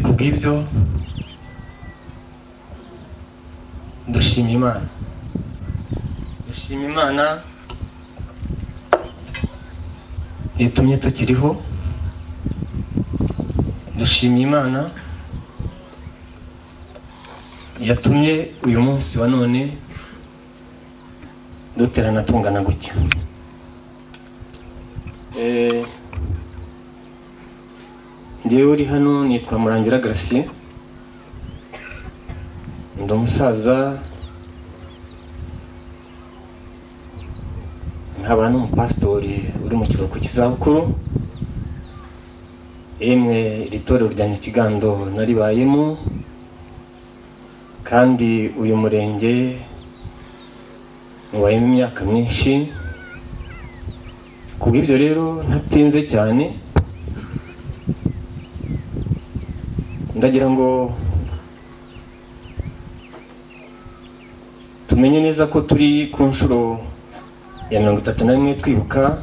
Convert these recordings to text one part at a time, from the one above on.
kubw'ibyo dushima Imana itumye tukiriho. Dushima Imana yatumye uyu munsi wa none duterana tungana gutya. Ngewe uri hano nitwa Murangira Gratien, ndi umusaza nkaba n'umupasitori uri mu kiruhuko cy'izabukuru. Emwe itorero rya Nyakigando naribayemo, kandi uyu murenge mubayemo imyaka myinshi. Kubw'ibyo rero ntatinze cyane, ndagira ngo tumenye neza ko turi ku nshuro ya 31 twibuka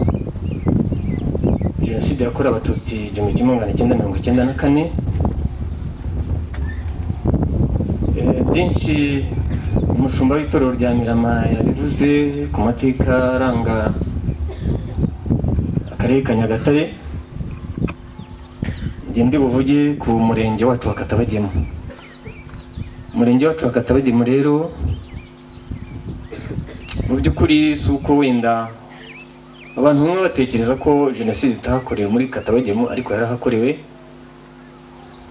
Jenoside yakorewe Abatutsi 1994. Byinshi umushumba w'itorero rya Mirama yabivuze ku mateka aranga akarere ka Nyagatare. Ndi buvuge ku murenge wacu wa Katabagemu. Umurenge wacu wa Katabagemu rero mu by'ukuri si uko wenda abantu bamwe batekereza ko Jenoside itakorewe muri Katabagemu, ariko yarahakorewe.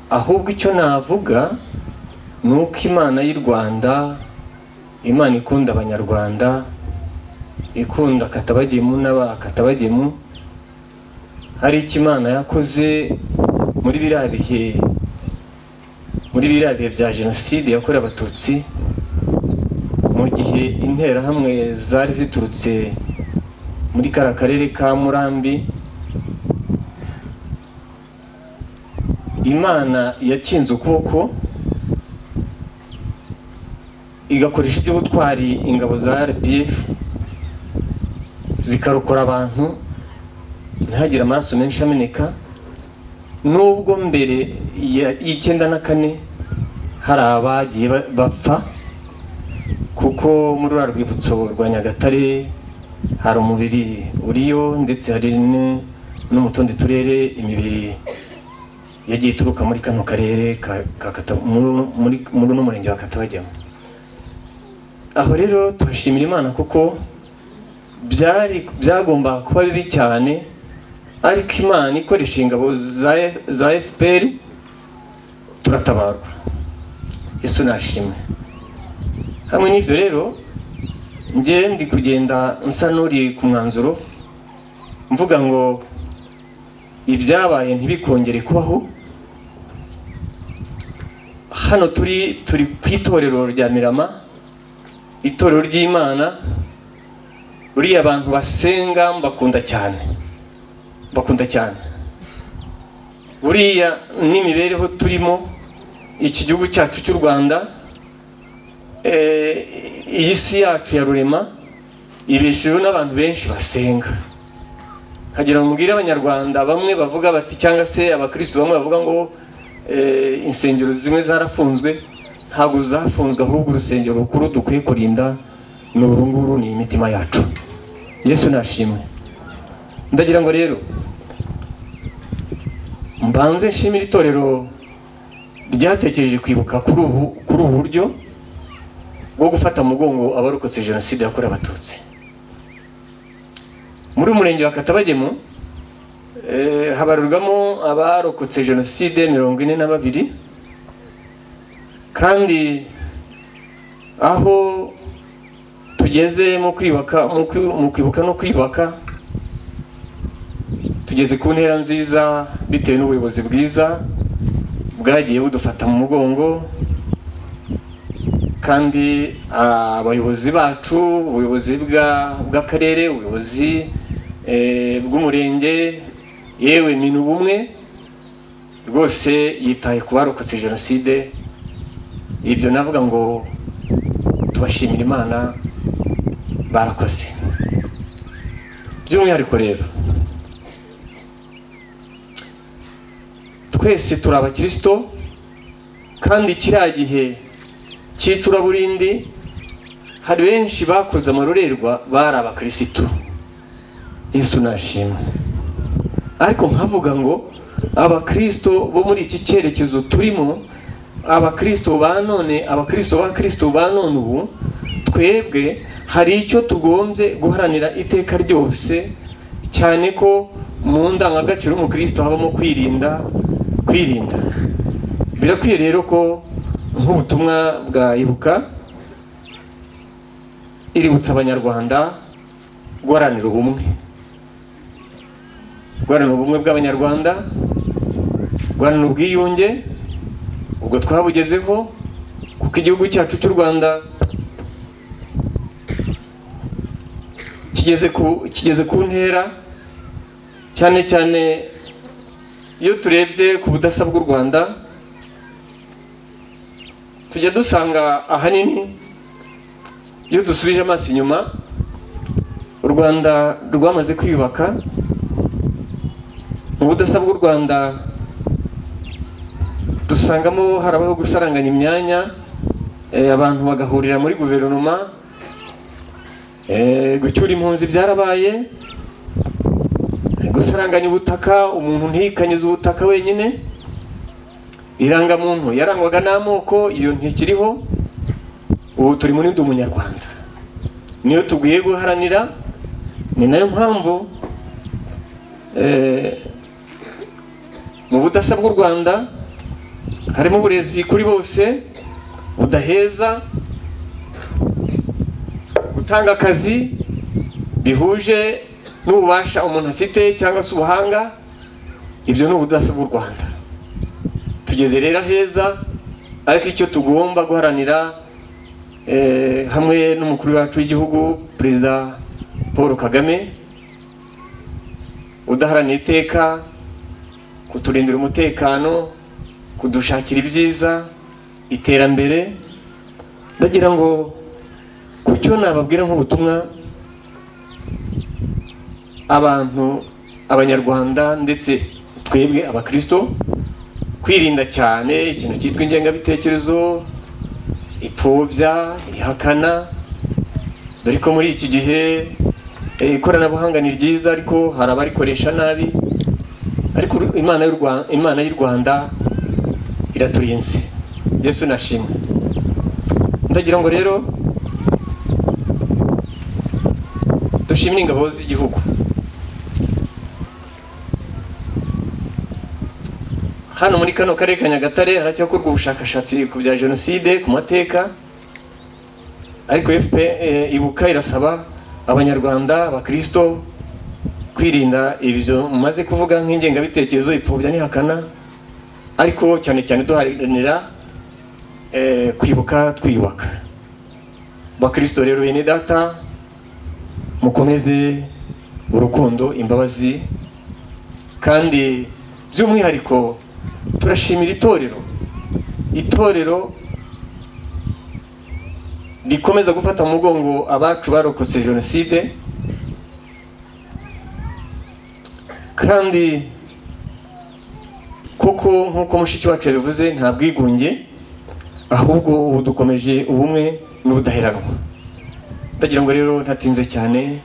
Ahubwo icyo navuga ni uko Imana y'u Rwanda, Imana ikunda Abanyarwanda, ikunda Katabagemu n'Abakatabagemu, hari icyo Imana yakoze muri biriya bihe bya Jenoside yakorewe Abatutsi, mu gihe interahamwe zari ziturutse muri kara karere ka Murambi. Imana yakinze ukuboko igakoresha iby'ubutwari ingabo za RPF zikarokora abantu ntihagire amaraso menshi ameneka. Nubwo mbere y'94 hari abagiye bapfa, kuko muri rwa rwibutso rwa Nyagatare hari umubiri uriyo, ndetse hari no mu tundi turere imibiri yagiye ituruka muri kano karere muri no murenge wa Katabagemu. Aho rero turashimira Imana kuko byagomba kuba bibi cyane, ariko Imana ikoresha ingabo za FPR turatabarwa. Yesu nashimwe. Hamwe n'ibyo rero nge ndi kugenda nsa n'uri ku mwanzuro mvuga ngo ibyabaye ntibikongere kubaho. Hano turi ku itorero rya Mirama, itorero ry'Imana. Buriya abantu basenga mbakunda cyane, buriya n'imibereho turimo, iki gihugu cyacu cy'u Rwanda, iyi si yacu ya rurema ibeshejeho n'abantu benshi basenga. Hagira ngo mubwire Abanyarwanda bamwe bavuga bati, cyangwa se abakristo bamwe bavuga ngo insengero zimwe zarafunzwe. Ntabwo zafunzwe, ahubwo urusengero rukuru dukwiye kurinda ni uru nguru, ni imitima yacu. Yesu nashimwe. Ndagira ngo rero mbanze nshimira itorero ryatekereje kwibuka kuri ubu buryo bwo gufata mugongo abarokotse Jenoside yakorewe Abatutsi. Muri umurenge wa Katabagemu habarurwamo abarokotse Jenoside 42, kandi aho tugeze mu kwibuka no kwiyubaka, tugeze ku ntera nziza bitewe n'ubuyobozi bwiza bwagiye budufata mu mugongo. Kandi abayobozi bacu, ubuyobozi bw'akarere, ubuyobozi bw'umurenge, yewe ni n'ubumwe rwose yitaye ku barokotse Jenoside. Ibyo navuga ngo tubashimira Imana, barakoze. By'umwihariko rero twese turi abakristo, kandi kiriya gihe cy'icuraburindi hari benshi bakoze amarorerwa bari abakirisitu. Yesu nashimwe. Ariko nkavuga ngo abakristo bo muri iki cyerekezo turimo, abakristo ba none, abakristo ba Kristo ba none ubu, twebwe hari icyo tugombye guharanira iteka ryose, cyane ko mu ndangagaciro y'umukristo habamo kwirinda. Birakwiye rero ko nk'ubutumwa bwa Ibuka iributsa abanyarwanda guharanira ubumwe, guharanira ubumwe bw'abanyarwanda, guharanira ubwiyunge. Ubwo twabugezeho kuko igihugu cyacu cy'u Rwanda kigeze ku ntera, cyane cyane iyo turebye ku budasa bw'u Rwanda tujya dusanga ahanini iyo dusubije amaso inyuma, u Rwanda rwamaze kwiyubaka. Mu budasa bw'u Rwanda dusangamo harabaho gusaranganya imyanya, abantu bagahurira muri guverinoma, gucyura impunzi byarabaye, gusaranganya ubutaka, umuntu ntikanyize ubutaka wenyine. Irangamuntu yarangwaga n'amoko, iyo ntikiriho. Ubu turi muri ndi umunyarwanda, niyo tugiye guharanira. Ni nayo mpamvu mu budasa bw'u Rwanda harimo uburezi kuri bose budaheza, gutanga akazi bihuje n'ububasha umuntu afite cyangwa se ubuhanga. Ibyo ni ubudasa bw'u Rwanda. Tugeze rero heza, ariko icyo tugomba guharanira hamwe n'umukuru wacu w'igihugu Perezida Paul Kagame, udaharanira iteka kuturindira umutekano, kudushakira ibyiza, iterambere. Ndagira ngo kucyo nababwira nk'ubutumwa abantu, abanyarwanda ndetse twebwe abakristo, kwirinda cyane ikintu cyitwa ingengabitekerezo, ipfobya, ihakana. Dore ko muri iki gihe ikoranabuhanga ni ryiza, ariko hari abarikoresha nabi. Ariko Imana y'u Rwanda iraturinze. Yesu nashimwe. Ndagira ngo rero dushimire ingabo z'igihugu. Hano muri kano karere ka Nyagatare haracyakorwa ubushakashatsi ku bya jenoside, ku mateka. Ariko Ibuka irasaba abanyarwanda, abakristo kwirinda ibyo mumaze kuvuga nk'ingengabitekerezo, ipfobya n'ihakana, ariko cyane cyane duharanira kwibuka twiyubaka. Bakristo rero bene data, mukomeze urukundo, imbabazi, kandi by'umwihariko turashimira itorero rikomeza gufata mu mugongo abacu barokotse jenoside. Kandi kuko nk'uko mushiki wacu yabivuze, nta bwigunge, ahubwo ubu dukomeje ubumwe n'ubudaheranwa. Ndagira ngo rero ntatinze cyane